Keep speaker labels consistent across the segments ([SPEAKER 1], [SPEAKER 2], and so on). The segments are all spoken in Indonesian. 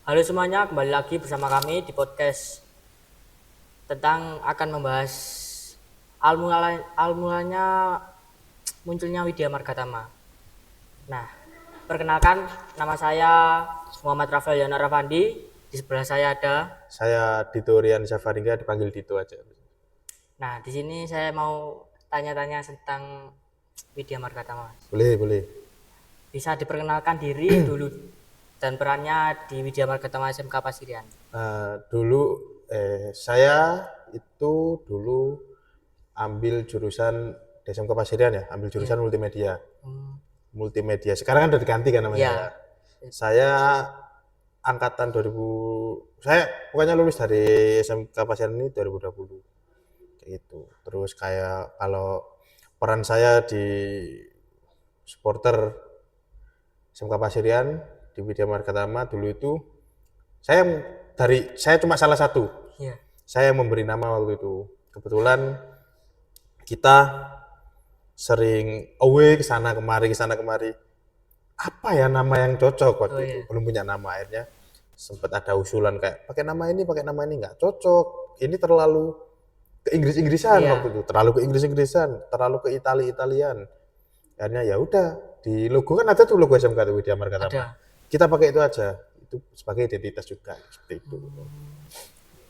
[SPEAKER 1] Halo semuanya, kembali lagi bersama kami di podcast tentang akan membahas al-mulanya munculnya Widya Margatama. Nah, perkenalkan nama saya Muhammad Rafael Yana Rafandi. Di sebelah saya ada.
[SPEAKER 2] Saya Dito Rian Safaringa, dipanggil Dito aja.
[SPEAKER 1] Nah, di sini saya mau tanya-tanya tentang Widya Margatama.
[SPEAKER 2] Boleh, boleh.
[SPEAKER 1] Bisa diperkenalkan diri dulu dan perannya di Widya Margatama SMK Pasirian.
[SPEAKER 2] Dulu saya itu dulu ambil jurusan DSM Pasirian ya, ambil
[SPEAKER 1] Iya.
[SPEAKER 2] jurusan multimedia.
[SPEAKER 1] Hmm,
[SPEAKER 2] Multimedia. Sekarang kan udah diganti kan namanya ya.
[SPEAKER 1] ya.
[SPEAKER 2] Saya angkatan 2000, saya pokoknya lulus dari SMK Pasirian ini 2020. Kayak gitu. Terus kayak kalau peran saya di supporter SMK Pasirian di Widya Margatama dulu itu saya saya cuma salah satu.
[SPEAKER 1] Iya.
[SPEAKER 2] Saya yang memberi nama waktu itu. Kebetulan kita sering away ke sana kemari. Apa ya nama yang cocok
[SPEAKER 1] Oh
[SPEAKER 2] waktu itu?
[SPEAKER 1] iya.
[SPEAKER 2] Belum punya nama, akhirnya sempat ada usulan kayak pakai nama ini nggak cocok. Ini terlalu ke Inggris-Inggrisan waktu
[SPEAKER 1] Iya,
[SPEAKER 2] itu, terlalu ke Inggris-Inggrisan, terlalu ke Itali-Italian. Akhirnya ya udah, di logo kan ada tuh logo SMK tuh Widya Margatama.
[SPEAKER 1] ada.
[SPEAKER 2] Kita pakai itu aja. Itu sebagai identitas juga seperti itu.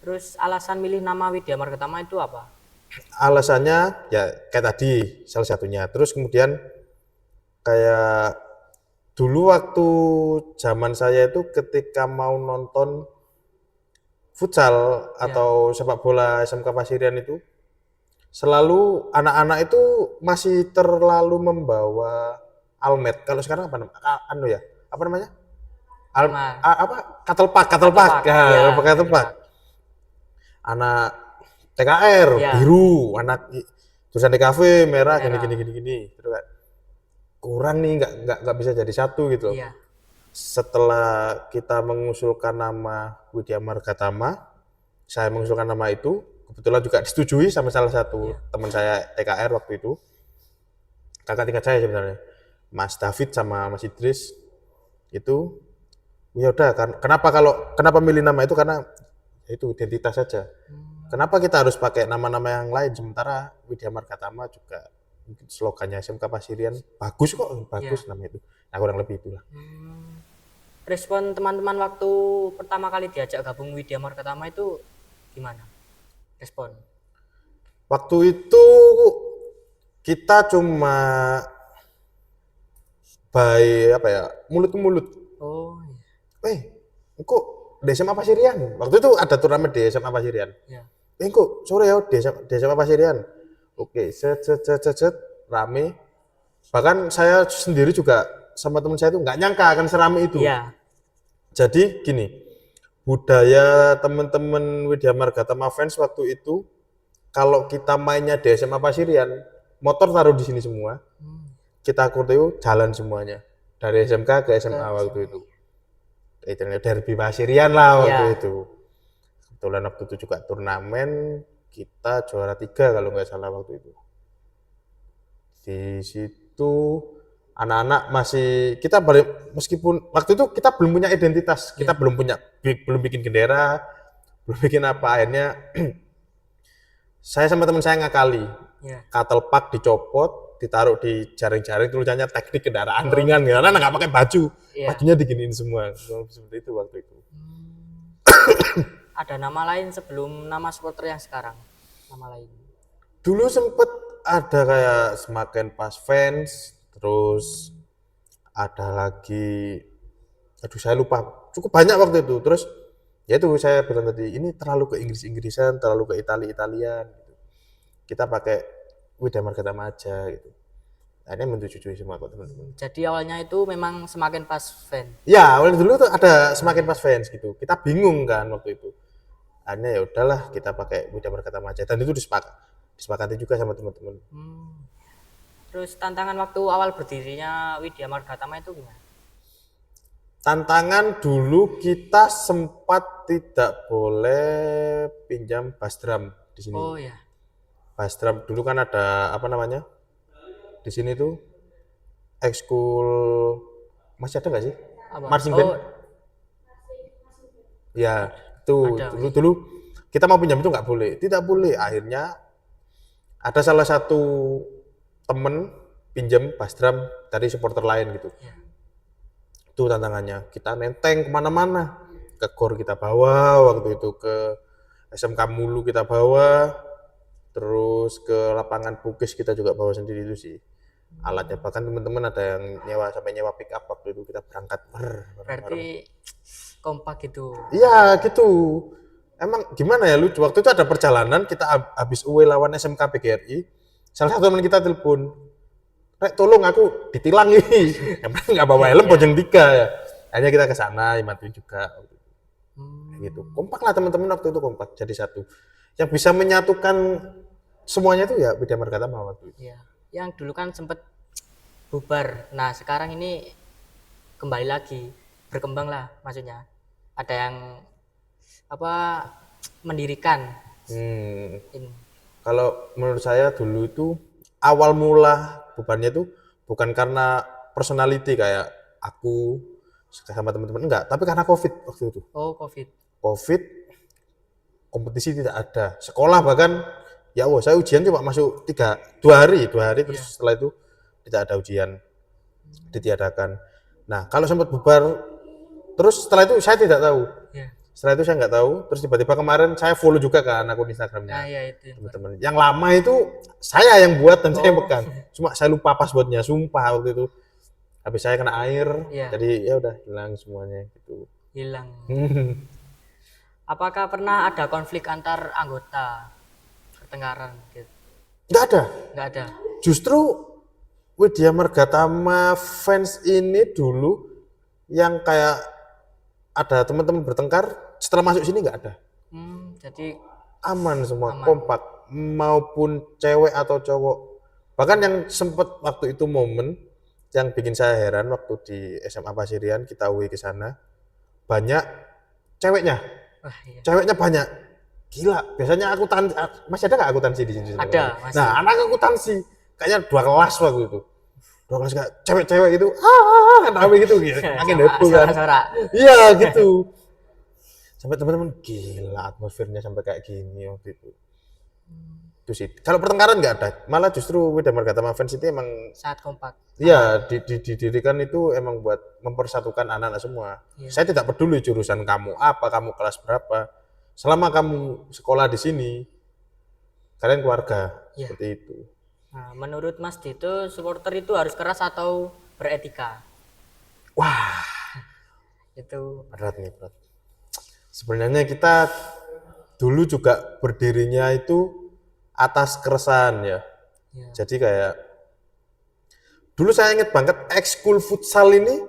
[SPEAKER 1] Terus alasan milih nama Widya Margatama itu apa?
[SPEAKER 2] Alasannya ya kayak tadi salah satunya. Terus kemudian kayak dulu waktu zaman saya itu ketika mau nonton futsal
[SPEAKER 1] Ya,
[SPEAKER 2] atau sepak bola SMK Pasirian itu selalu anak-anak itu masih terlalu membawa almet. Kalau sekarang apa namanya? Anu ya, apa namanya?
[SPEAKER 1] nama
[SPEAKER 2] Apa? Katelpak, katelpak.
[SPEAKER 1] Katupak.
[SPEAKER 2] Ya,
[SPEAKER 1] Ya,
[SPEAKER 2] katelpak.
[SPEAKER 1] Katupak.
[SPEAKER 2] Anak TKR
[SPEAKER 1] Ya,
[SPEAKER 2] biru, anak tulisan DKV merah, gini gini
[SPEAKER 1] merah.
[SPEAKER 2] gini gini. Terus kayak kurang nih, nggak bisa jadi satu gitu loh.
[SPEAKER 1] Iya.
[SPEAKER 2] Setelah kita mengusulkan nama Widya Margatama, saya mengusulkan nama itu, kebetulan juga disetujui sama salah satu
[SPEAKER 1] Iya.
[SPEAKER 2] teman saya TKR waktu itu, kakak tingkat saya sebenarnya, Mas David sama Mas Idris. Itu ya udah kan, kenapa milih nama itu, karena itu identitas saja. Kenapa kita harus pakai nama-nama yang lain sementara Widya Margatama juga slogannya SMK Pasirian bagus kok, bagus
[SPEAKER 1] Iya.
[SPEAKER 2] namanya itu. Nah, kurang lebih itulah.
[SPEAKER 1] Respon teman-teman waktu pertama kali diajak gabung Widya Margatama itu gimana? Respon.
[SPEAKER 2] Waktu itu kita cuma by apa ya, mulut ke mulut.
[SPEAKER 1] Oh, iya.
[SPEAKER 2] Kok di SMA Pasirian? Waktu itu ada turnamen di SMA Pasirian.
[SPEAKER 1] Ya.
[SPEAKER 2] Kok sore ya di SMA Pasirian? Oke, set, rame. Bahkan saya sendiri juga sama teman saya itu nggak nyangka akan serame itu.
[SPEAKER 1] Iya.
[SPEAKER 2] Jadi gini, budaya teman-teman Widya Margatama fans waktu itu, kalau kita mainnya di SMA Pasirian, motor taruh di sini semua, kita itu jalan semuanya dari SMK ke SMA
[SPEAKER 1] Ke
[SPEAKER 2] waktu
[SPEAKER 1] SMA.
[SPEAKER 2] itu. Itu derby Pasirian lah waktu
[SPEAKER 1] Iya.
[SPEAKER 2] itu. Kebetulan waktu itu juga turnamen, kita juara 3 kalau nggak salah waktu itu. Di situ anak-anak masih kita meskipun waktu itu kita belum punya identitas, kita
[SPEAKER 1] Iya.
[SPEAKER 2] belum bikin bendera, belum bikin apa, akhirnya saya sama teman saya ngakali,
[SPEAKER 1] Iya.
[SPEAKER 2] katelpak dicopot, ditaruh di jaring-jaring, tulisannya teknik kendaraan
[SPEAKER 1] Oh,
[SPEAKER 2] ringan, karena nggak pakai baju,
[SPEAKER 1] iya.
[SPEAKER 2] bajunya diginiin semua, seperti itu waktu itu.
[SPEAKER 1] Ada nama lain sebelum nama supporter yang sekarang? Nama lain.
[SPEAKER 2] Dulu sempet ada kayak semakin pas fans, terus ada lagi, aduh saya lupa, cukup banyak waktu itu. Terus ya itu saya bilang tadi, ini terlalu ke Inggris-Inggrisan, terlalu ke Itali-Italian gitu. Kita pakai Widya Margatama aja gitu. Akhirnya menyetujui semua kok teman-teman.
[SPEAKER 1] Jadi awalnya itu memang semakin pas fan.
[SPEAKER 2] Ya, awalnya dulu tuh ada semakin pas fans gitu. Kita bingung kan waktu itu. Akhirnya ya udahlah, kita pakai Widya Margatama aja, dan itu disepakati juga sama teman-teman.
[SPEAKER 1] Terus tantangan waktu awal berdirinya Widya Margatama itu gimana?
[SPEAKER 2] Tantangan dulu kita sempat tidak boleh pinjam bass drum di sini.
[SPEAKER 1] Oh ya.
[SPEAKER 2] Bass drum dulu kan ada apa namanya? Di sini tuh ekskul, masih ada nggak sih?
[SPEAKER 1] Apa?
[SPEAKER 2] Marching band.
[SPEAKER 1] Oh,
[SPEAKER 2] Ya, itu
[SPEAKER 1] Ada.
[SPEAKER 2] dulu kita mau pinjam itu nggak boleh, tidak boleh. Akhirnya ada salah satu temen pinjam bass drum dari supporter lain gitu.
[SPEAKER 1] Ya.
[SPEAKER 2] Itu tantangannya. Kita nenteng kemana-mana. Ke GOR kita bawa, waktu itu ke SMK Mulu kita bawa, terus ke lapangan Bukis kita juga bawa sendiri itu sih. Alatnya bahkan teman-teman ada yang nyewa sampai nyewa pick up waktu itu kita berangkat bareng-bareng.
[SPEAKER 1] Berarti kompak gitu.
[SPEAKER 2] Iya gitu. Emang gimana ya lucu, waktu itu ada perjalanan kita habis UE lawan SMK PGRI, salah satu teman kita telepon, Rek tolong aku ditilang ini, emang nggak bawa helm Bojong Tiga ya. Akhirnya kita ke sana, bantuin juga. Kayak gitu. Kompak lah teman-teman waktu itu kompak jadi satu. Yang bisa menyatukan semuanya itu ya Widya Margatama waktu itu.
[SPEAKER 1] Ya. Yang dulu kan sempet bubar. Nah, sekarang ini kembali lagi berkembang lah maksudnya. Ada yang apa mendirikan ini.
[SPEAKER 2] Kalau menurut saya dulu itu awal mula bubarnya itu bukan karena personality kayak aku sama teman-teman enggak, tapi karena COVID waktu itu.
[SPEAKER 1] Oh, COVID.
[SPEAKER 2] COVID kompetisi tidak ada. Sekolah bahkan ya Allah, saya ujian cuma masuk 2 hari terus setelah itu tidak ada ujian, ditiadakan. Nah, kalau sempat bubar terus setelah itu saya tidak tahu.
[SPEAKER 1] Ya.
[SPEAKER 2] Setelah itu saya nggak tahu, terus tiba-tiba kemarin saya follow juga kan akun Instagramnya
[SPEAKER 1] Nah, ya itu.
[SPEAKER 2] teman-teman. Yang lama itu saya yang buat dan saya yang pegang. Cuma saya lupa passwordnya, sumpah waktu itu. Habis saya kena air,
[SPEAKER 1] Iya.
[SPEAKER 2] jadi ya udah hilang semuanya gitu.
[SPEAKER 1] Hilang. Apakah pernah ada konflik antar anggota pertengkaran gitu?
[SPEAKER 2] Nggak ada.
[SPEAKER 1] Nggak ada.
[SPEAKER 2] Justru Widya Margatama fans ini dulu yang kayak ada teman-teman bertengkar, setelah masuk sini nggak ada.
[SPEAKER 1] Jadi
[SPEAKER 2] Aman semua, kompak, maupun cewek atau cowok. Bahkan yang sempet waktu itu momen yang bikin saya heran waktu di SMA Pasirian kita UI ke sana, banyak ceweknya.
[SPEAKER 1] wah, iya.
[SPEAKER 2] Ceweknya banyak. Gila, biasanya akuntansi, masih ada nggak akuntansi di sini?
[SPEAKER 1] Ada, masih.
[SPEAKER 2] Nah, anak akuntansi, kayaknya 2 kelas waktu itu. 2 kelas kayak cewek-cewek gitu, rame gitu, makin heboh kan. Iya gitu. Sampai teman-teman gila atmosfernya sampai kayak gini waktu itu. Itu sih. Kalau pertengkaran nggak ada, malah justru Widya Margatama fans itu emang
[SPEAKER 1] Saat kompak.
[SPEAKER 2] iya didirikan itu emang buat mempersatukan anak-anak semua.
[SPEAKER 1] Iya.
[SPEAKER 2] Saya tidak peduli jurusan kamu apa, kamu kelas berapa. Selama kamu sekolah di sini, kalian keluarga.
[SPEAKER 1] Iya.
[SPEAKER 2] Seperti itu.
[SPEAKER 1] Nah, menurut Mas Dito, supporter itu harus keras atau beretika?
[SPEAKER 2] Wah,
[SPEAKER 1] Itu
[SPEAKER 2] berat nih, berat. Sebenarnya kita dulu juga berdirinya itu atas keresahan ya.
[SPEAKER 1] ya.
[SPEAKER 2] Jadi kayak dulu saya ingat banget ekskul futsal ini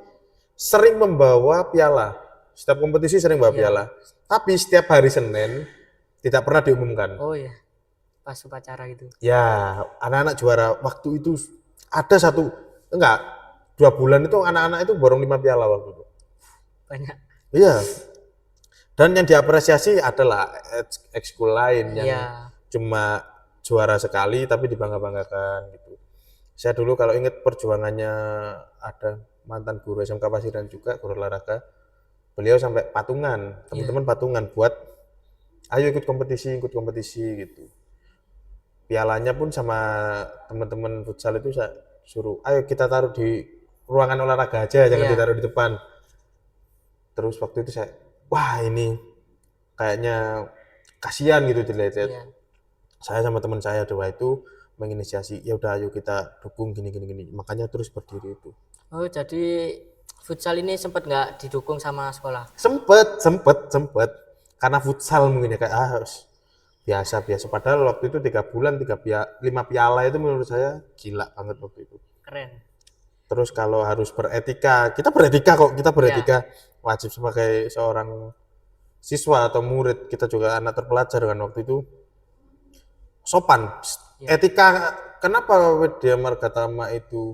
[SPEAKER 2] sering membawa piala. Setiap kompetisi sering bawa piala. Tapi setiap hari Senin tidak pernah diumumkan.
[SPEAKER 1] Oh ya, pas upacara gitu.
[SPEAKER 2] Ya, anak-anak juara waktu itu ada 2 bulan itu anak-anak itu borong 5 piala waktu itu.
[SPEAKER 1] Banyak.
[SPEAKER 2] Iya. Dan yang diapresiasi adalah ekskul lain yang cuma juara sekali tapi dibangga-banggakan gitu. Saya dulu kalau ingat perjuangannya ada mantan guru SMK Pasirian juga, guru olahraga. Beliau sampai patungan, teman-teman patungan buat ayo ikut kompetisi gitu. Pialanya pun sama teman-teman futsal itu saya suruh, ayo kita taruh di ruangan olahraga aja, jangan ditaruh di depan. Terus waktu itu saya, wah ini kayaknya kasihan gitu dilihat. Saya sama teman saya dua itu menginisiasi, ya udah ayo kita dukung gini. Makanya terus berdiri itu.
[SPEAKER 1] Oh, jadi futsal ini sempat nggak didukung sama sekolah?
[SPEAKER 2] Sempet. Karena futsal mungkin ya kayak biasa. Padahal waktu itu 3 bulan 5 piala itu menurut saya gila banget waktu itu.
[SPEAKER 1] Keren.
[SPEAKER 2] Terus kalau harus beretika, kita beretika kok, wajib sebagai seorang siswa atau murid, kita juga anak terpelajar kan waktu itu sopan. Etika, kenapa Widya Margatama itu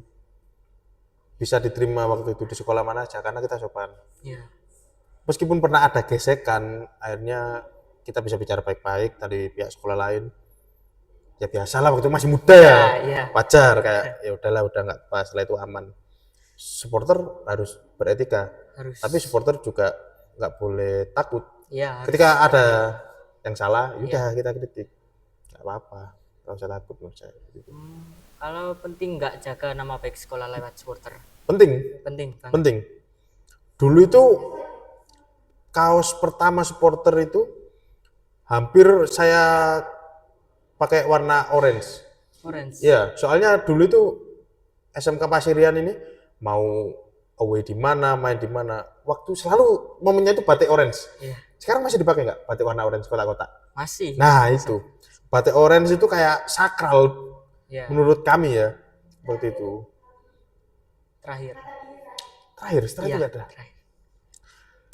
[SPEAKER 2] bisa diterima waktu itu di sekolah mana aja? Karena kita sopan.
[SPEAKER 1] Iya.
[SPEAKER 2] Meskipun pernah ada gesekan, akhirnya kita bisa bicara baik-baik dari pihak sekolah lain. Ya biasalah waktu itu masih muda ya, wajar kayak ya udahlah udah nggak pas, setelah itu aman. Supporter harus beretika, tapi supporter juga nggak boleh takut.
[SPEAKER 1] Iya, harus.
[SPEAKER 2] Ketika ada yang salah, yaudah kita kritik, nggak apa-apa, nggak usah takut menurut saya. Gitu.
[SPEAKER 1] Kalau penting nggak jaga nama baik sekolah lewat supporter?
[SPEAKER 2] Penting,
[SPEAKER 1] Penting banget.
[SPEAKER 2] penting. Dulu itu kaos pertama supporter itu hampir saya pakai warna orange.
[SPEAKER 1] Orange.
[SPEAKER 2] Iya, soalnya dulu itu SMK Pasirian ini mau away di mana, main di mana, waktu selalu momennya itu batik orange.
[SPEAKER 1] Iya.
[SPEAKER 2] Sekarang masih dipakai nggak batik warna orange kotak-kotak?
[SPEAKER 1] Masih.
[SPEAKER 2] Nah itu batik orange itu kayak sakral
[SPEAKER 1] Ya.
[SPEAKER 2] menurut kami ya waktu itu.
[SPEAKER 1] Terakhir.
[SPEAKER 2] Setelah
[SPEAKER 1] Iya.
[SPEAKER 2] itu nggak ada.
[SPEAKER 1] Terakhir.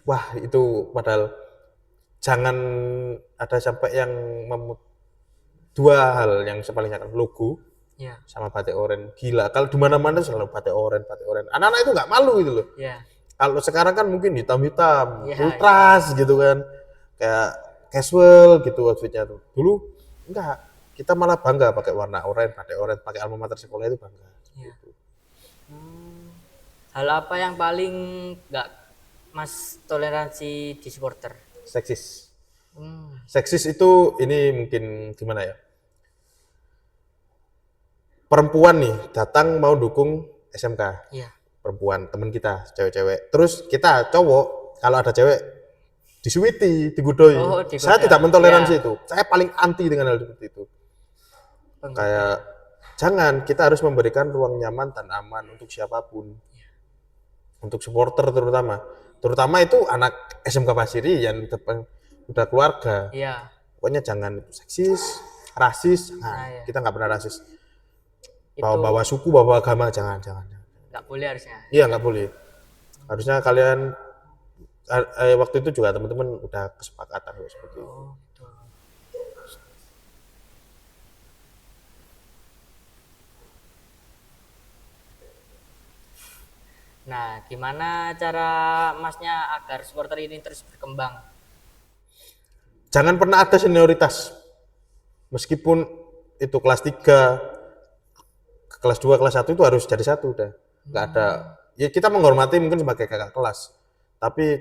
[SPEAKER 2] Wah itu padahal jangan ada sampai yang dua hal yang paling sakral, logo
[SPEAKER 1] Ya.
[SPEAKER 2] sama batik orange. Gila kalau di mana-mana selalu batik orange. Anak-anak itu nggak malu gitu loh.
[SPEAKER 1] Ya.
[SPEAKER 2] Kalau sekarang kan mungkin hitam-hitam,
[SPEAKER 1] Ya,
[SPEAKER 2] ultras gitu kan, kayak casual gitu outfitnya tuh. Dulu enggak, kita malah bangga pakai warna oranye, pakai alma mater sekolah itu bangga.
[SPEAKER 1] Ya.
[SPEAKER 2] Gitu.
[SPEAKER 1] Hal apa yang paling nggak Mas toleransi di supporter?
[SPEAKER 2] Seksis.
[SPEAKER 1] Hmm.
[SPEAKER 2] Seksis itu ini mungkin gimana ya? Perempuan nih datang mau dukung SMK.
[SPEAKER 1] Iya.
[SPEAKER 2] Perempuan teman kita cewek-cewek. Terus kita cowok kalau ada cewek disuiti, digudoi.
[SPEAKER 1] Oh, digoda.
[SPEAKER 2] Saya tidak mentoleransi
[SPEAKER 1] Ya.
[SPEAKER 2] itu. Saya paling anti dengan hal seperti itu.
[SPEAKER 1] Penggoda.
[SPEAKER 2] Kayak jangan, kita harus memberikan ruang nyaman dan aman untuk siapapun. Untuk supporter terutama itu anak SMK Pasiri yang udah keluarga.
[SPEAKER 1] Iya.
[SPEAKER 2] Pokoknya jangan seksis, rasis. Nah,
[SPEAKER 1] ya.
[SPEAKER 2] kita nggak pernah rasis.
[SPEAKER 1] Itu
[SPEAKER 2] Bawa suku, bawa agama, jangan.
[SPEAKER 1] nggak boleh harusnya.
[SPEAKER 2] Iya nggak boleh. Harusnya kalian waktu itu juga teman-teman udah kesepakatan seperti itu.
[SPEAKER 1] Oh, gitu. Nah, gimana cara Masnya agar supporter ini terus berkembang?
[SPEAKER 2] Jangan pernah ada senioritas. Meskipun itu kelas 3, kelas 2, kelas 1 itu harus jadi satu udah. Nggak ada. Ya kita menghormati mungkin sebagai kakak kelas. Tapi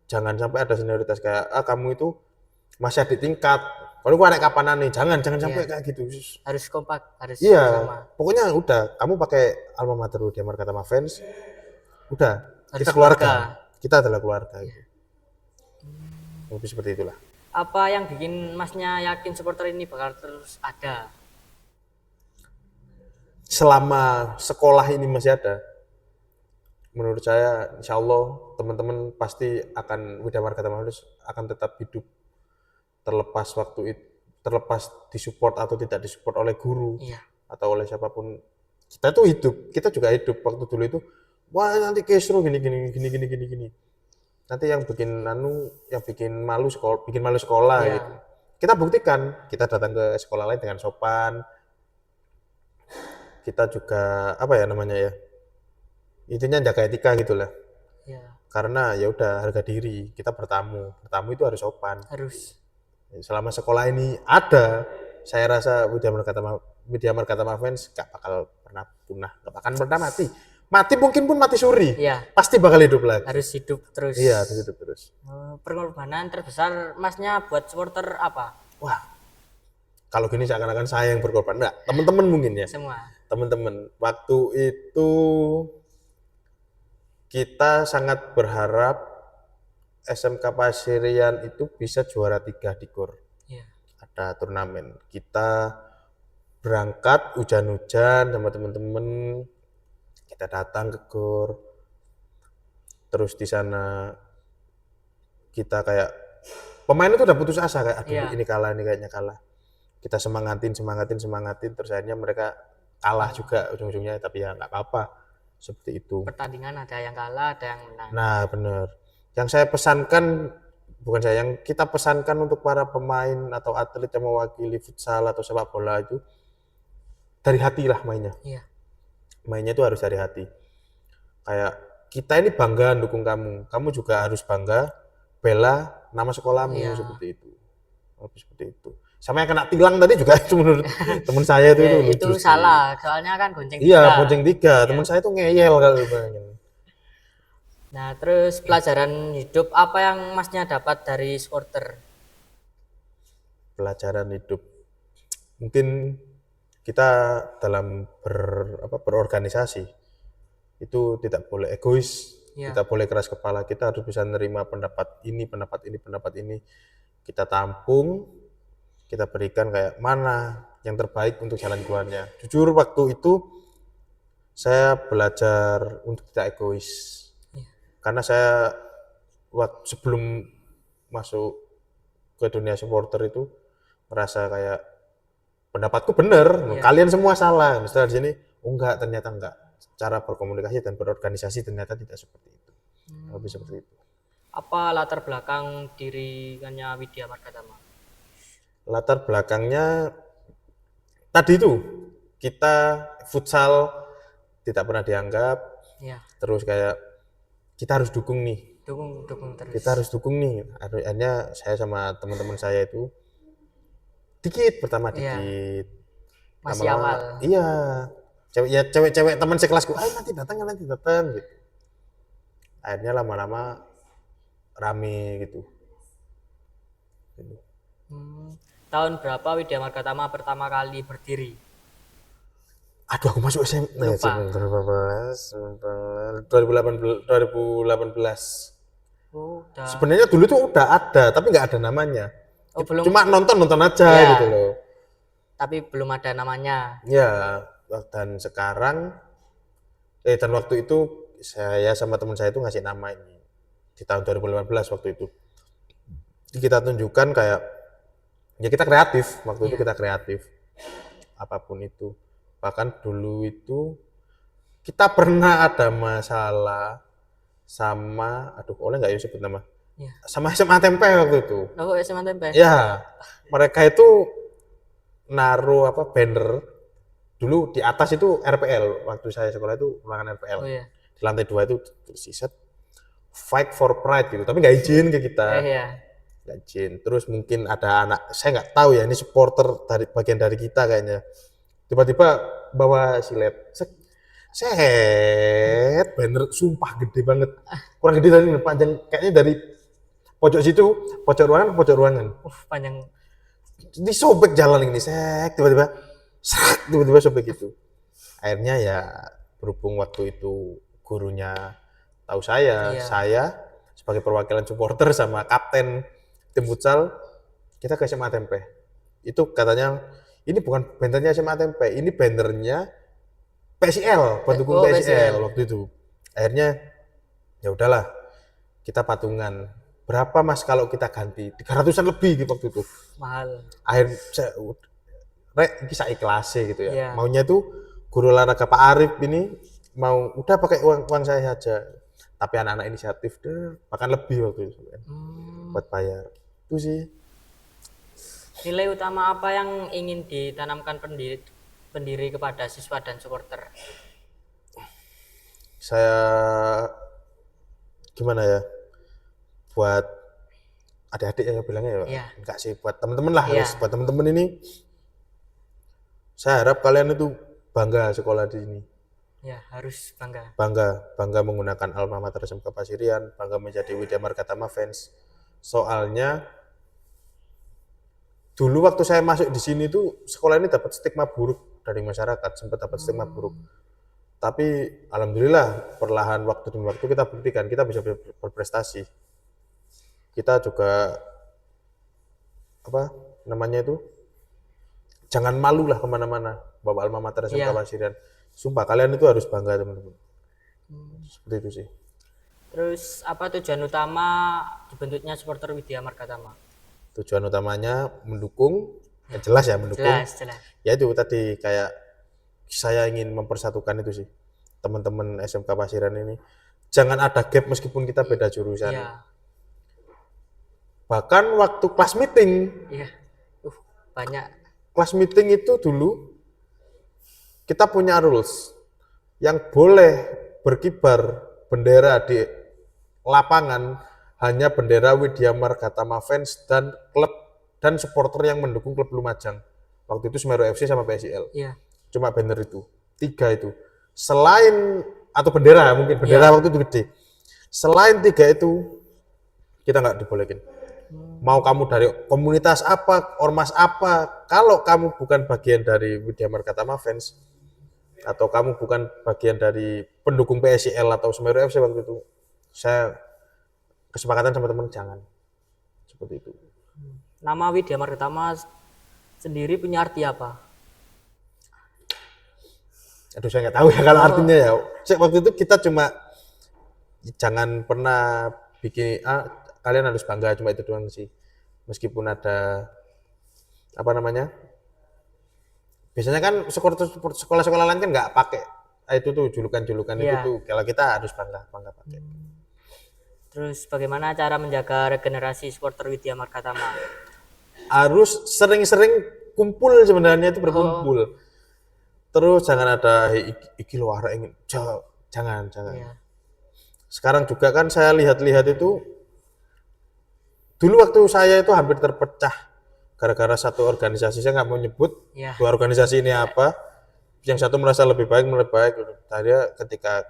[SPEAKER 2] jangan sampai ada senioritas kayak kamu itu masih adik tingkat. Kalau gua anak kapanan nih, jangan sampai kayak gitu.
[SPEAKER 1] Harus kompak, harus
[SPEAKER 2] Iya,
[SPEAKER 1] sama.
[SPEAKER 2] pokoknya udah kamu pakai alma mater Widya Margatama Fans. Udah,
[SPEAKER 1] Harus
[SPEAKER 2] kita keluarga.
[SPEAKER 1] keluarga.
[SPEAKER 2] Kita adalah keluarga gitu. Lebih seperti itulah.
[SPEAKER 1] Apa yang bikin Masnya yakin supporter ini bakal terus ada?
[SPEAKER 2] Selama sekolah ini masih ada, menurut saya insya Allah teman-teman pasti akan Widya Margatama Fans akan tetap hidup terlepas terlepas disupport atau tidak disupport oleh guru atau oleh siapapun. Kita tuh hidup, kita juga hidup waktu dulu itu. Wah nanti kisru gini. Nanti yang bikin malu sekolah gitu. Kita buktikan, kita datang ke sekolah lain dengan sopan. Kita juga intinya jaga etika gitulah. Karena ya udah harga diri, kita bertamu itu harus sopan.
[SPEAKER 1] Harus.
[SPEAKER 2] Selama sekolah ini ada, saya rasa Widya Margatama Fans gak bakal pernah punah, gak akan pernah mati mungkin pun mati suri, pasti bakal hidup lagi.
[SPEAKER 1] Harus hidup terus.
[SPEAKER 2] Iya, harus hidup terus.
[SPEAKER 1] Pengorbanan terbesar Masnya buat supporter apa?
[SPEAKER 2] Wah, kalau gini seakan-akan saya yang berkorban. Enggak, teman-teman mungkin ya.
[SPEAKER 1] Semua.
[SPEAKER 2] Teman-teman, waktu itu kita sangat berharap SMK Pasirian itu bisa juara 3 di GOR. Ada turnamen. Kita berangkat hujan-hujan sama teman-teman. Kita datang ke GOR. Terus di sana kita kayak pemain itu udah putus asa kayak aduh ini kalah, ini kayaknya kalah. Kita semangatin terus akhirnya mereka kalah juga ujung-ujungnya, tapi ya nggak apa-apa. Seperti itu.
[SPEAKER 1] Pertandingan ada yang kalah, ada yang menang.
[SPEAKER 2] Nah, benar. Yang saya pesankan, yang kita pesankan untuk para pemain atau atlet yang mewakili futsal atau sepak bola itu, dari hati lah mainnya. Mainnya itu harus dari hati. Kayak, kita ini bangga dukung kamu juga harus bangga, bela nama sekolahmu, seperti itu. Seperti itu. Sama yang kena tilang tadi juga itu menurut teman saya itu
[SPEAKER 1] itu salah, soalnya kan gonceng 3.
[SPEAKER 2] Iya, gonceng 3. Teman saya itu ngeyel kalau bayangin.
[SPEAKER 1] Nah, terus pelajaran hidup apa yang Masnya dapat dari supporter?
[SPEAKER 2] Pelajaran hidup. Mungkin kita dalam berorganisasi itu tidak boleh egois,
[SPEAKER 1] Ya.
[SPEAKER 2] tidak boleh keras kepala, kita harus bisa menerima pendapat ini, pendapat ini, pendapat ini. Kita tampung, kita berikan kayak mana yang terbaik untuk jalan keluarnya. Jujur waktu itu saya belajar untuk tidak egois. Karena saya waktu sebelum masuk ke dunia supporter itu merasa kayak pendapatku benar, kalian semua salah. Misalnya di sini, oh enggak, ternyata enggak. Cara berkomunikasi dan berorganisasi ternyata tidak seperti itu. Lebih seperti itu.
[SPEAKER 1] Apa latar belakang dirinya Widya Margatama?
[SPEAKER 2] Latar belakangnya tadi itu, kita futsal tidak pernah dianggap,
[SPEAKER 1] Ya,
[SPEAKER 2] terus kayak kita harus dukung nih,
[SPEAKER 1] dukung terus.
[SPEAKER 2] kita harus dukung nih. Akhirnya saya sama teman-teman saya itu dikit, pertama
[SPEAKER 1] Iya.
[SPEAKER 2] dikit.
[SPEAKER 1] Masih
[SPEAKER 2] Lama-lama,
[SPEAKER 1] awal.
[SPEAKER 2] iya. Cewek-cewek teman sekelasku, ayo nanti datang gitu. Akhirnya lama-lama rame gitu.
[SPEAKER 1] Tahun berapa Widya Margatama pertama kali berdiri?
[SPEAKER 2] Aduh, aku masuk SMA
[SPEAKER 1] Lupa.
[SPEAKER 2] 2018.
[SPEAKER 1] Oh, udah.
[SPEAKER 2] Sebenarnya dulu tuh udah ada, tapi nggak ada namanya.
[SPEAKER 1] Oh, belum.
[SPEAKER 2] Cuma nonton aja
[SPEAKER 1] Ya.
[SPEAKER 2] gitu loh.
[SPEAKER 1] Tapi belum ada namanya.
[SPEAKER 2] Ya, dan sekarang dan waktu itu saya sama teman saya itu ngasih nama ini di tahun 2018 waktu itu. Jadi kita tunjukkan kayak ya kita kreatif, waktu itu kita kreatif. Apapun itu. Bahkan dulu itu kita pernah ada masalah sama, aduh boleh nggak ya sebut nama?
[SPEAKER 1] Ya.
[SPEAKER 2] Sama SMA Tempe waktu itu.
[SPEAKER 1] Oh, SMA Tempe.
[SPEAKER 2] Ya, mereka itu naruh banner dulu di atas itu RPL, waktu saya sekolah itu ruangan RPL.
[SPEAKER 1] Oh iya.
[SPEAKER 2] Di lantai 2 itu set fight for pride gitu, tapi nggak izin ke kita.
[SPEAKER 1] Iya.
[SPEAKER 2] Nggak izin. Terus mungkin ada anak, saya nggak tahu ya, ini supporter dari bagian dari kita kayaknya. Tiba-tiba bawa silet, set banner sumpah gede banget, kurang gede dari panjang kayaknya dari pojok situ, pojok ruangan.
[SPEAKER 1] Panjang.
[SPEAKER 2] Disobek jalan ini, tiba-tiba sobek gitu. Akhirnya ya berhubung waktu itu gurunya tahu saya sebagai perwakilan supporter sama kapten tim futsal, kita ke SMA Tempe. Itu katanya ini bukan bannernya SMA Tempe, ini bannernya PSIL, pendukung PSIL waktu itu. Akhirnya ya udahlah, kita patungan. Berapa Mas kalau kita ganti? 300-an lebih gitu waktu itu.
[SPEAKER 1] Mahal.
[SPEAKER 2] Akhirnya saya ikhlas gitu ya.
[SPEAKER 1] Iya.
[SPEAKER 2] Maunya itu guru olahraga Pak Arif ini mau udah pakai uang saya saja. Tapi anak-anak inisiatif bahkan lebih waktu itu buat bayar. Itu sih.
[SPEAKER 1] Nilai utama apa yang ingin ditanamkan pendiri kepada siswa dan supporter?
[SPEAKER 2] Saya gimana ya? Buat adik-adik ya bilangnya ya.
[SPEAKER 1] Iya.
[SPEAKER 2] Enggak sih, buat teman-teman lah.
[SPEAKER 1] Iya.
[SPEAKER 2] Buat teman-teman ini saya harap kalian itu bangga sekolah di sini.
[SPEAKER 1] Ya, harus bangga.
[SPEAKER 2] Bangga menggunakan alma mater SMK Pasirian, bangga menjadi Widya Margatama fans. Soalnya dulu waktu saya masuk di sini tuh sekolah ini dapat stigma buruk dari masyarakat, sempat dapat stigma buruk. Tapi alhamdulillah perlahan waktu demi waktu kita buktikan kita bisa berprestasi. Kita juga jangan malu lah kemana-mana bawa alma mater SMK Pasirian. Sumpah kalian itu harus bangga teman-teman. Seperti itu sih.
[SPEAKER 1] Terus apa tujuan utama dibentuknya supporter Widya Margatama?
[SPEAKER 2] Tujuan utamanya mendukung, jelas ya mendukung.
[SPEAKER 1] Jelas.
[SPEAKER 2] Ya itu tadi kayak saya ingin mempersatukan itu sih. Teman-teman SMK Pasirian ini jangan ada gap meskipun kita beda jurusan.
[SPEAKER 1] Iya.
[SPEAKER 2] Bahkan waktu kelas meeting.
[SPEAKER 1] Iya. Banyak.
[SPEAKER 2] Kelas meeting itu dulu kita punya rules yang boleh berkibar bendera di lapangan hanya bendera Widya Margatama fans dan klub dan supporter yang mendukung klub Lumajang. Waktu itu Semeru FC sama PSIL.
[SPEAKER 1] Iya.
[SPEAKER 2] Cuma banner itu, 3 itu. Selain atau bendera, mungkin bendera waktu itu gede. Selain 3 itu kita nggak dibolehin. Mau kamu dari komunitas apa, ormas apa, kalau kamu bukan bagian dari Widya Margatama fans atau kamu bukan bagian dari pendukung PSIL atau Semeru FC waktu itu, saya kesepakatan sama teman jangan seperti itu.
[SPEAKER 1] Nama Widya Margatama sendiri punya arti apa?
[SPEAKER 2] Aduh saya nggak tahu ya kalau artinya ya. Waktu itu kita cuma jangan pernah bikin kalian harus bangga, cuma itu doang sih. Meskipun ada apa namanya, biasanya kan sekolah-sekolah lain kan nggak pakai itu tuh julukan-julukan itu
[SPEAKER 1] Iya.
[SPEAKER 2] tuh. Kalau kita harus bangga pakai.
[SPEAKER 1] Terus bagaimana cara menjaga regenerasi supporter Widya Margatama?
[SPEAKER 2] Harus sering-sering kumpul, sebenarnya itu berkumpul. Terus jangan ada iki lo arek ingin jangan.
[SPEAKER 1] Iya.
[SPEAKER 2] Sekarang juga kan saya lihat-lihat itu, dulu waktu saya itu hampir terpecah gara-gara satu organisasi, saya nggak mau nyebut
[SPEAKER 1] Iya.
[SPEAKER 2] dua organisasi ini apa. Yang satu merasa lebih baik. Tadi ketika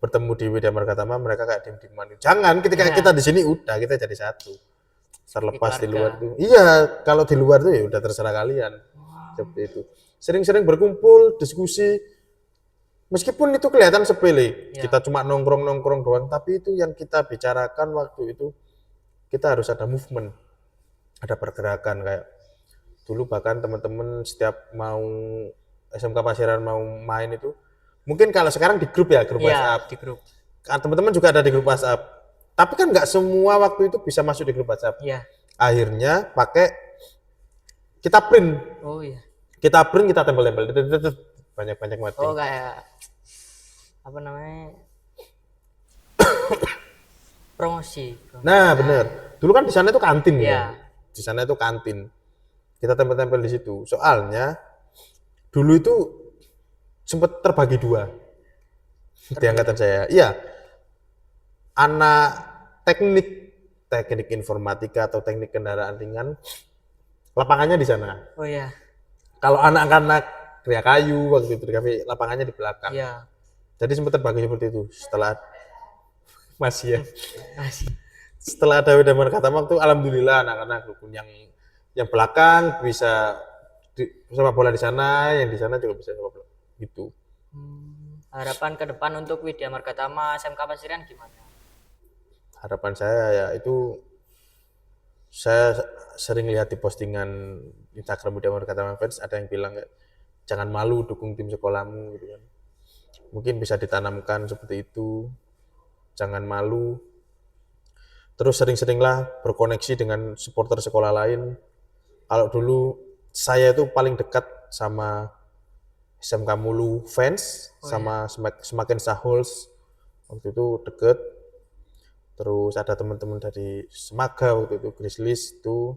[SPEAKER 2] bertemu di Widya Margatama mereka kayak diem-dieman. Jangan, ketika kita di sini udah kita jadi satu. Terlepas di luar itu. Iya, kalau di luar itu ya udah terserah kalian. Seperti itu. Sering-sering berkumpul, diskusi. Meskipun itu kelihatan sepele, kita cuma nongkrong doang, tapi itu yang kita bicarakan waktu itu, kita harus ada movement, ada pergerakan. Kayak dulu bahkan teman-teman setiap mau SMK Pasiran mau main itu, mungkin kalau sekarang di grup ya, grup WhatsApp.
[SPEAKER 1] Di grup.
[SPEAKER 2] Teman-teman juga ada di grup WhatsApp. Tapi kan nggak semua waktu itu bisa masuk di grup WhatsApp.
[SPEAKER 1] Iya.
[SPEAKER 2] Akhirnya pakai kita print.
[SPEAKER 1] Oh iya.
[SPEAKER 2] Kita print, kita tempel-tempel. Banyak-banyak mati.
[SPEAKER 1] Oh kayak apa namanya? Promosi.
[SPEAKER 2] Nah, bener. Dulu kan di sana itu kantin
[SPEAKER 1] Iya.
[SPEAKER 2] ya. Di sana itu kantin. Kita tempel-tempel di situ. Soalnya dulu itu sempat terbagi 2 di angkatan saya. Iya. Anak teknik informatika atau teknik kendaraan ringan, lapangannya di sana.
[SPEAKER 1] Oh iya.
[SPEAKER 2] Kalau anak-anak Kriya Kayu waktu itu di kafe, lapangannya di belakang.
[SPEAKER 1] Iya.
[SPEAKER 2] Jadi sempat terbagi seperti itu. Setelah masih ya.
[SPEAKER 1] Masih.
[SPEAKER 2] Setelah ada Widya Margatama waktu, alhamdulillah anak-anak rukun yang belakang bisa sepak bola di sana, yang di sana juga bisa sepak bola. Gitu.
[SPEAKER 1] Harapan ke depan untuk Widya Margatama SMK Pasiran gimana?
[SPEAKER 2] Harapan saya ya itu, saya sering lihat di postingan Instagram Widya Margatama fans, ada yang bilang jangan malu dukung tim sekolahmu gitu kan. Mungkin bisa ditanamkan seperti itu, jangan malu. Terus sering-seringlah berkoneksi dengan supporter sekolah lain. Kalau dulu saya itu paling dekat sama SMK Mulu fans, sama Semakin Sahuls waktu itu deket. Terus ada teman-teman dari Semaga waktu itu, Grizzlies itu.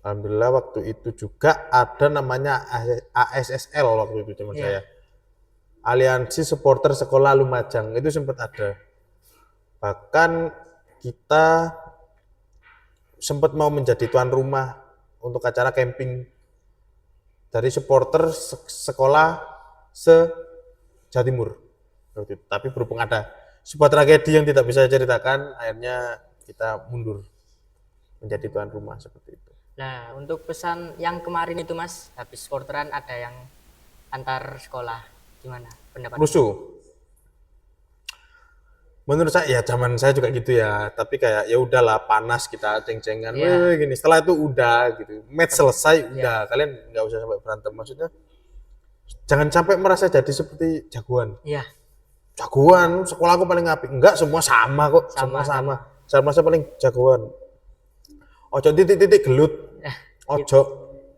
[SPEAKER 2] Alhamdulillah waktu itu juga ada namanya ASSL waktu itu teman saya. Aliansi Supporter Sekolah Lumajang, itu sempat ada. Bahkan kita sempat mau menjadi tuan rumah untuk acara camping dari supporter sekolah se-Jawa Timur. Tapi berhubung ada sebuah tragedi yang tidak bisa diceritakan, akhirnya kita mundur menjadi tuan rumah seperti itu.
[SPEAKER 1] Nah, untuk pesan yang kemarin itu Mas, habis supporteran ada yang antar sekolah, gimana pendapat?
[SPEAKER 2] Rusuh. Menurut saya ya zaman saya juga gitu ya, tapi kayak ya udahlah, panas kita ceng-cengan, gini. Setelah itu udah gitu, match selesai udah, kalian nggak usah sampai berantem. Maksudnya jangan sampai merasa jadi seperti jagoan.
[SPEAKER 1] Iya.
[SPEAKER 2] Jagoan, sekolah aku paling apik. Enggak, semua sama kok, semua sama. Saya merasa paling jagoan. Ojo titik-titik gelut, ojo.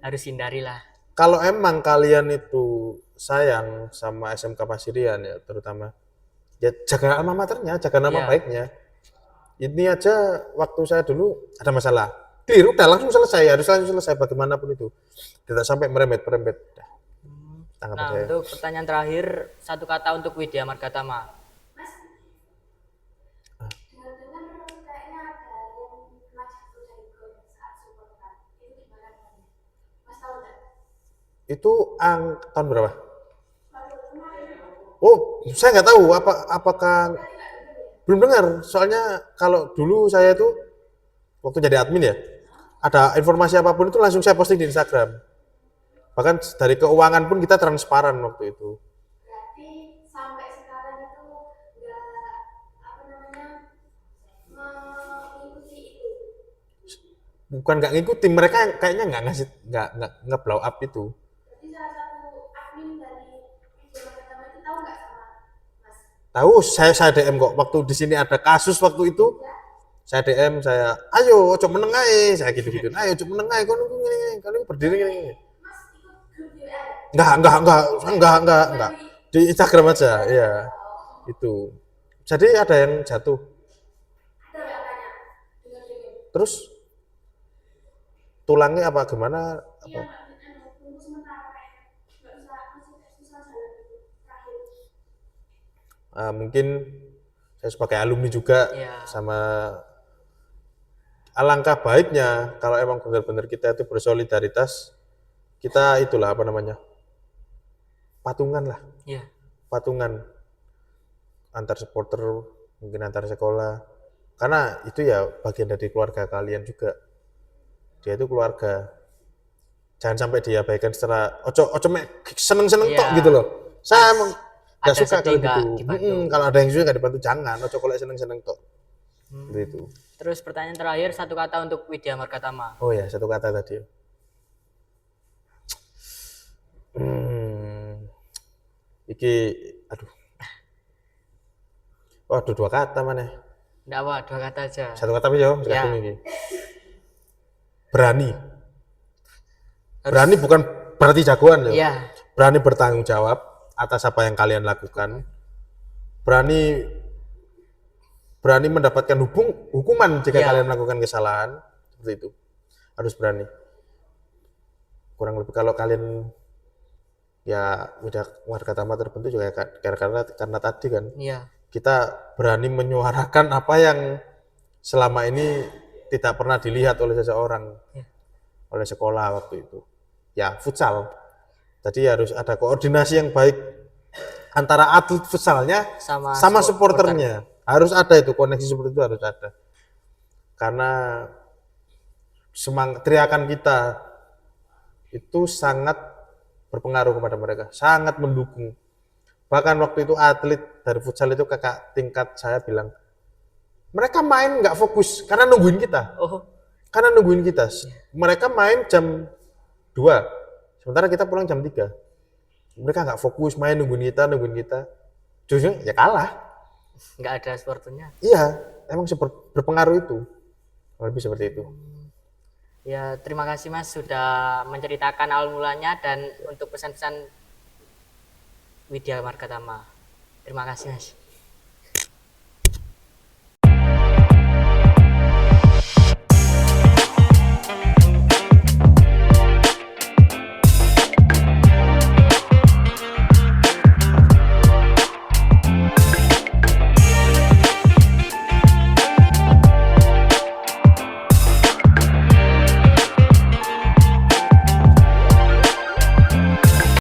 [SPEAKER 1] Harus hindari lah.
[SPEAKER 2] Kalau emang kalian itu sayang sama SMK Pasirian ya, terutama ya jaga alma maternya, jaga nama baiknya. Ini aja waktu saya dulu ada masalah, clear udah langsung selesai, harus langsung selesai bagaimanapun itu, tidak sampai merembet.
[SPEAKER 1] Nah, untuk pertanyaan terakhir, satu kata untuk Widya Margatama.
[SPEAKER 3] Mas, dengar-dengar kayaknya ada yang pernah jatuh dari gol saat supporteran, itu gimana? Mas tahu nggak?
[SPEAKER 2] Itu tahun berapa? Oh, saya nggak tahu apakah Belum dengar. Soalnya kalau dulu saya itu waktu jadi admin ya, ada informasi apapun itu langsung saya posting di Instagram. Bahkan dari keuangan pun kita transparan waktu itu.
[SPEAKER 3] Berarti sampai sekarang itu nggak apa namanya mengikuti itu.
[SPEAKER 2] Bukan nggak ngikutin, mereka yang kayaknya nggak ngasih, nggak blow up itu.
[SPEAKER 3] Berarti salah satu admin dari video pertama itu tahu nggak sama Mas?
[SPEAKER 2] Tahu, saya DM kok waktu di sini ada kasus waktu itu.
[SPEAKER 3] Ya,
[SPEAKER 2] Saya DM, saya, ayo ojo meneng ae, saya gitu-gitu. Ayo ojo meneng ae, kono ini berdiri gini.
[SPEAKER 3] Mas ikut grup WA.
[SPEAKER 2] Enggak. Di Instagram aja, iya. Itu. Jadi ada yang jatuh.
[SPEAKER 3] Ada nggak tanya? Dengar-dengar.
[SPEAKER 2] Terus tulangnya apa gimana?
[SPEAKER 3] Iya,
[SPEAKER 2] Apa?
[SPEAKER 3] tunggu sementara kayak nggak bisa masih susah jalan gitu. Terakhir.
[SPEAKER 2] Mungkin saya sebagai alumni juga
[SPEAKER 1] Iya.
[SPEAKER 2] sama alangkah baiknya kalau emang benar-benar kita itu bersolidaritas, kita itulah apa namanya, patungan lah,
[SPEAKER 1] Iya.
[SPEAKER 2] patungan antar supporter, mungkin antar sekolah, karena itu ya bagian dari keluarga kalian juga, dia itu keluarga, jangan sampai diabaikan secara oco seneng-seneng
[SPEAKER 1] Iya.
[SPEAKER 2] tok gitu loh. Saya emang nggak
[SPEAKER 1] Ada
[SPEAKER 2] suka
[SPEAKER 1] sedih
[SPEAKER 2] kalau
[SPEAKER 1] nggak
[SPEAKER 2] gitu.
[SPEAKER 1] dibantu.
[SPEAKER 2] Kalau ada yang suka nggak dibantu jangan, oco kalau seneng-seneng tok. Gitu.
[SPEAKER 1] Terus pertanyaan terakhir, satu kata untuk Widya Margatama.
[SPEAKER 2] Oh ya, satu kata tadi. Iki, aduh. Waduh, dua kata mana?
[SPEAKER 1] Nggak apa, 2 kata aja.
[SPEAKER 2] Satu kata aja,
[SPEAKER 1] Ya.
[SPEAKER 2] ini. Berani.
[SPEAKER 1] Harus-
[SPEAKER 2] Berani bukan berarti jagoan ya.
[SPEAKER 1] Iya.
[SPEAKER 2] Berani bertanggung jawab atas apa yang kalian lakukan. Berani mendapatkan hukuman jika
[SPEAKER 1] Iya.
[SPEAKER 2] kalian melakukan kesalahan. Seperti itu. Harus berani. Kurang lebih kalau kalian ya udah Margatama terbentuk juga karena tadi kan
[SPEAKER 1] Iya.
[SPEAKER 2] kita berani menyuarakan apa yang selama ini tidak pernah dilihat oleh seseorang, oleh sekolah waktu itu. Ya, futsal. Jadi harus ada koordinasi yang baik antara atlet futsalnya sama supporternya. Harus ada itu, koneksi seperti itu harus ada. Karena semangat teriakan kita itu sangat berpengaruh kepada mereka, sangat mendukung. Bahkan waktu itu atlet dari futsal itu kakak tingkat saya bilang, mereka main nggak fokus karena nungguin kita.
[SPEAKER 1] Oh,
[SPEAKER 2] Mereka main jam 2, sementara kita pulang jam 3. Mereka nggak fokus main nungguin kita. Justru ya kalah.
[SPEAKER 1] nggak ada supporternya.
[SPEAKER 2] Iya, emang berpengaruh itu. Lebih seperti itu.
[SPEAKER 1] Ya, terima kasih Mas sudah menceritakan awal mulanya dan untuk pesan-pesan Widya Margatama. Terima kasih Mas.